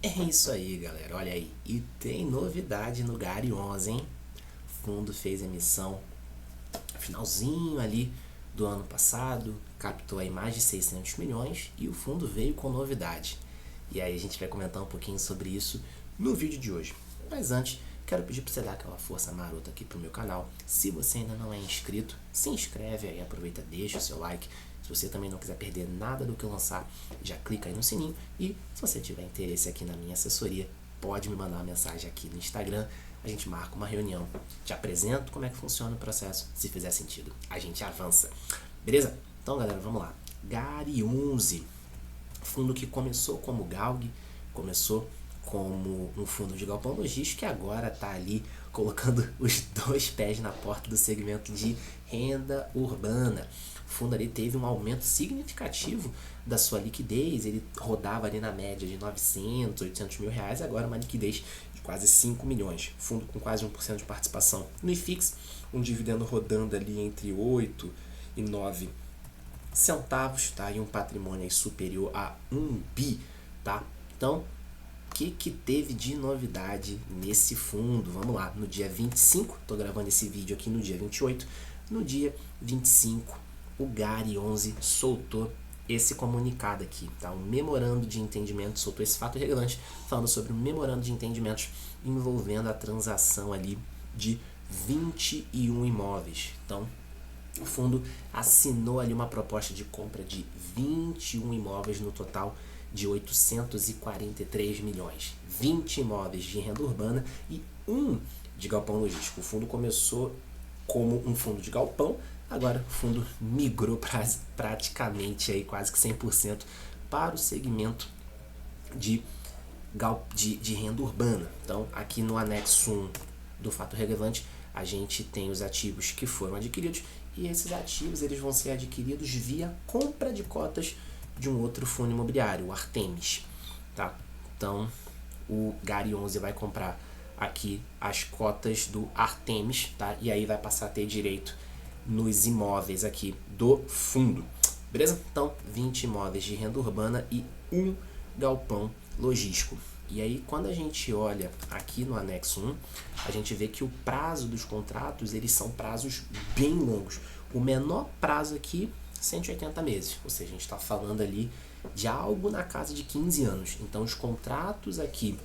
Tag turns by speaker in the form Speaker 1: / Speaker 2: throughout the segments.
Speaker 1: É isso aí, galera. Olha aí. E tem novidade no Gary 11, hein? O fundo fez emissão finalzinho ali do ano passado, captou aí mais de 600 milhões e o fundo veio com novidade. E aí a gente vai comentar um pouquinho sobre isso no vídeo de hoje. Mas antes, quero pedir para você dar aquela força marota aqui pro meu canal. Se você ainda não é inscrito, se inscreve aí, aproveita, deixa o seu like. Se você também não quiser perder nada do que eu lançar, já clica aí no sininho. E se você tiver interesse aqui na minha assessoria, pode me mandar uma mensagem aqui no Instagram. A gente marca uma reunião, te apresento como é que funciona o processo. Se fizer sentido, a gente avança. Beleza? Então, galera, vamos lá. Gary 11, fundo que começou como Galg, começou como um fundo de galpão logístico e agora está ali colocando os dois pés na porta do segmento de renda urbana. O fundo ali teve um aumento significativo da sua liquidez, ele rodava ali na média de 900, 800 mil reais, agora uma liquidez de quase 5 milhões. Fundo com quase 1% de participação no IFIX, um dividendo rodando ali entre 8 e 9 centavos, tá? E um patrimônio aí superior a 1 bi, tá? Então, o que teve de novidade nesse fundo? Vamos lá, no dia 25, tô gravando esse vídeo aqui no dia 28, no dia 25, o Gary 11 soltou esse comunicado aqui, tá? Um memorando de entendimento, soltou esse fato relevante, falando sobre um memorando de entendimentos envolvendo a transação ali de 21 imóveis. Então, o fundo assinou ali uma proposta de compra de 21 imóveis no total de 843 milhões. 20 imóveis de renda urbana e um de galpão logístico. O fundo começou como um fundo de galpão, agora o fundo migrou praticamente aí quase que 100% para o segmento de renda urbana. Então, aqui no anexo 1 do fato relevante, a gente tem os ativos que foram adquiridos e esses ativos eles vão ser adquiridos via compra de cotas de um outro fundo imobiliário, o Artemis. Tá? Então, o Gary 11 vai comprar aqui as cotas do Artemis, tá? E aí vai passar a ter direito nos imóveis aqui do fundo. Beleza? Então, 20 imóveis de renda urbana e um galpão logístico. E aí, quando a gente olha aqui no anexo 1, a gente vê que o prazo dos contratos, eles são prazos bem longos. O menor prazo aqui, 180 meses. Ou seja, a gente está falando ali de algo na casa de 15 anos. Então, os contratos aqui,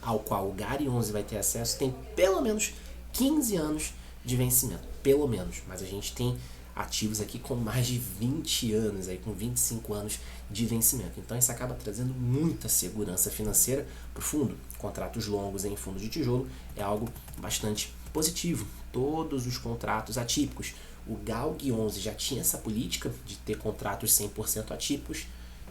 Speaker 1: ao qual o Gary 11 vai ter acesso, tem pelo menos 15 anos de vencimento. Pelo menos. Mas a gente tem ativos aqui com mais de 20 anos, aí com 25 anos de vencimento. Então isso acaba trazendo muita segurança financeira para o fundo. Contratos longos em fundo de tijolo é algo bastante positivo. Todos os contratos atípicos. O Galg 11 já tinha essa política de ter contratos 100% atípicos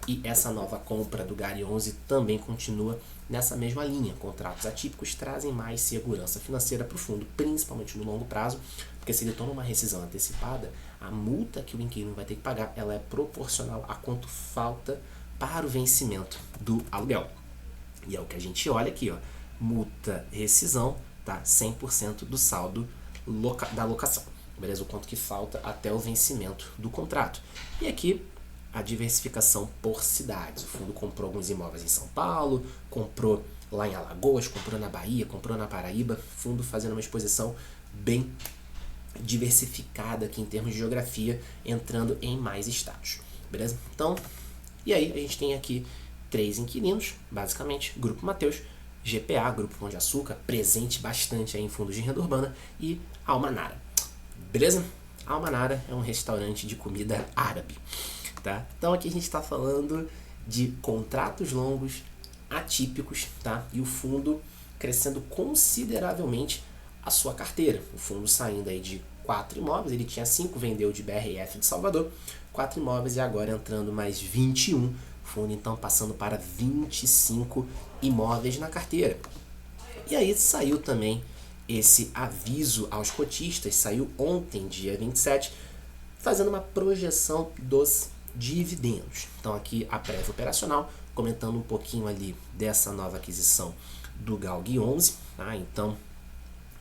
Speaker 1: e essa nova compra do Gary 11 também continua nessa mesma linha. Contratos atípicos trazem mais segurança financeira para o fundo, principalmente no longo prazo, porque se ele toma uma rescisão antecipada, a multa que o inquilino vai ter que pagar ela é proporcional a quanto falta para o vencimento do aluguel. E é o que a gente olha aqui, ó, multa rescisão, tá? 100% do saldo da locação. Beleza? O quanto que falta até o vencimento do contrato. E aqui a diversificação por cidades. O fundo comprou alguns imóveis em São Paulo, comprou lá em Alagoas, comprou na Bahia, comprou na Paraíba. Fundo fazendo uma exposição bem diversificada aqui em termos de geografia, entrando em mais estados. Beleza? Então, e aí a gente tem aqui 3 inquilinos, basicamente, Grupo Mateus, GPA, Grupo Pão de Açúcar, presente bastante aí em fundos de renda urbana, e Almanara. Beleza? Almanara é um restaurante de comida árabe. Tá? Então aqui a gente está falando de contratos longos, atípicos, tá? E o fundo crescendo consideravelmente a sua carteira. O fundo saindo aí de 4 imóveis, ele tinha 5, vendeu de BRF de Salvador, 4 imóveis e agora entrando mais 21. O fundo então passando para 25 imóveis na carteira. E aí saiu também esse aviso aos cotistas, saiu ontem, dia 27, fazendo uma projeção dos dividendos. Então aqui a prévia operacional, comentando um pouquinho ali dessa nova aquisição do Galg 11, tá? Então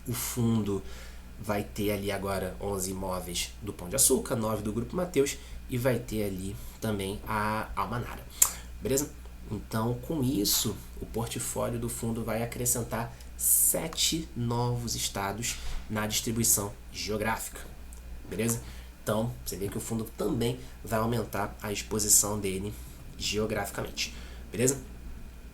Speaker 1: o fundo vai ter ali agora 11 imóveis do Pão de Açúcar, 9 do Grupo Mateus e vai ter ali também a Almanara. Beleza? Então, com isso, o portfólio do fundo vai acrescentar 7 novos estados na distribuição geográfica, beleza? Então, você vê que o fundo também vai aumentar a exposição dele geograficamente, beleza?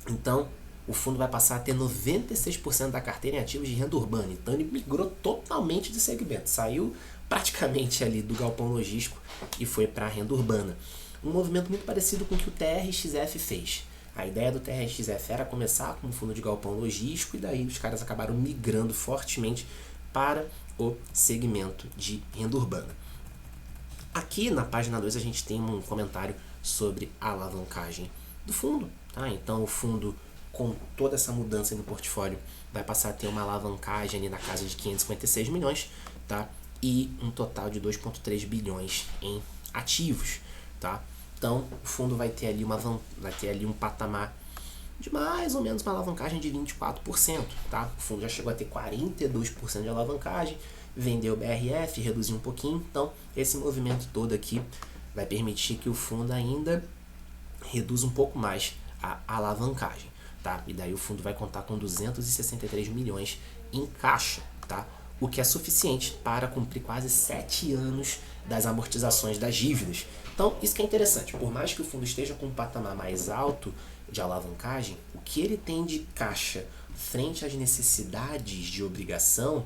Speaker 1: Então, o fundo vai passar a ter 96% da carteira em ativos de renda urbana. Então, ele migrou totalmente de segmento. Saiu praticamente ali do galpão logístico e foi para a renda urbana. Um movimento muito parecido com o que o TRXF fez. A ideia do TRXF era começar com um fundo de galpão logístico e daí os caras acabaram migrando fortemente para o segmento de renda urbana. Aqui na página 2 a gente tem um comentário sobre a alavancagem do fundo. Tá? Então o fundo, com toda essa mudança no portfólio, vai passar a ter uma alavancagem ali na casa de 556 milhões, tá? E um total de 2,3 bilhões em ativos. Tá? Então o fundo vai ter ali um patamar de mais ou menos uma alavancagem de 24%. Tá? O fundo já chegou a ter 42% de alavancagem, vendeu o BRF, reduziu um pouquinho. Então esse movimento todo aqui vai permitir que o fundo ainda reduza um pouco mais a alavancagem. Tá? E daí o fundo vai contar com 263 milhões em caixa, tá? O que é suficiente para cumprir quase 7 anos das amortizações das dívidas. Então, isso que é interessante. Por mais que o fundo esteja com um patamar mais alto de alavancagem, o que ele tem de caixa frente às necessidades de obrigação,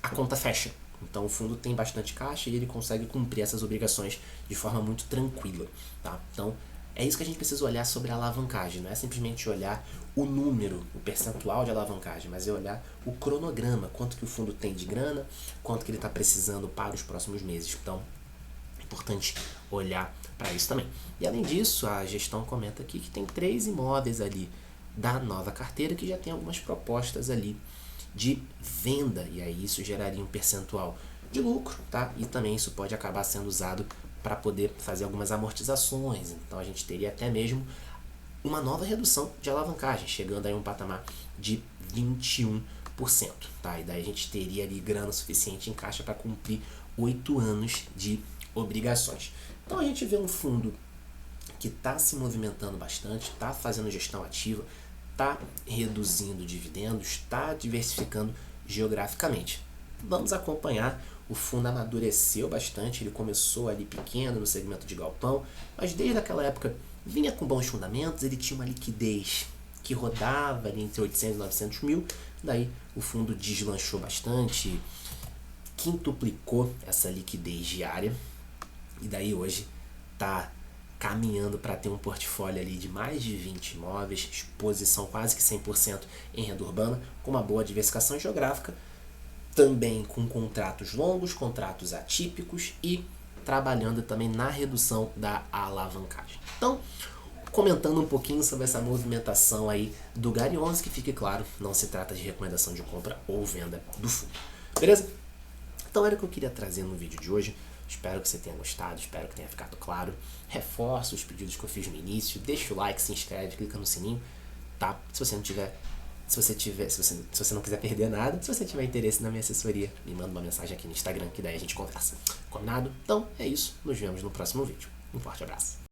Speaker 1: a conta fecha. Então, o fundo tem bastante caixa e ele consegue cumprir essas obrigações de forma muito tranquila. Tá? Então, é isso que a gente precisa olhar sobre a alavancagem. Não é simplesmente olhar o número, o percentual de alavancagem, mas é olhar o cronograma, quanto que o fundo tem de grana, quanto que ele está precisando para os próximos meses. Então, é importante olhar para isso também. E além disso, a gestão comenta aqui que tem 3 imóveis ali da nova carteira que já tem algumas propostas ali de venda, e aí isso geraria um percentual de lucro, tá? E também isso pode acabar sendo usado para poder fazer algumas amortizações. Então a gente teria até mesmo uma nova redução de alavancagem, chegando aí a um patamar de 21%. Tá? E daí a gente teria ali grana suficiente em caixa para cumprir 8 anos de obrigações. Então a gente vê um fundo que está se movimentando bastante, está fazendo gestão ativa, está reduzindo dividendos, está diversificando geograficamente. Vamos acompanhar. O fundo amadureceu bastante, ele começou ali pequeno no segmento de galpão, mas desde aquela época vinha com bons fundamentos, ele tinha uma liquidez que rodava ali entre 800 e 900 mil, daí o fundo deslanchou bastante, quintuplicou essa liquidez diária, e daí hoje está caminhando para ter um portfólio ali de mais de 20 imóveis, exposição quase que 100% em renda urbana, com uma boa diversificação geográfica, também com contratos longos, contratos atípicos e trabalhando também na redução da alavancagem. Então, comentando um pouquinho sobre essa movimentação aí do Gary 11, que fique claro, não se trata de recomendação de compra ou venda do fundo. Beleza? Então era o que eu queria trazer no vídeo de hoje. Espero que você tenha gostado, espero que tenha ficado claro. Reforço os pedidos que eu fiz no início, deixa o like, se inscreve, clica no sininho, tá? Se você não quiser perder nada, se você tiver interesse na minha assessoria, me manda uma mensagem aqui no Instagram, que daí a gente conversa. Combinado? Então é isso, nos vemos no próximo vídeo. Um forte abraço.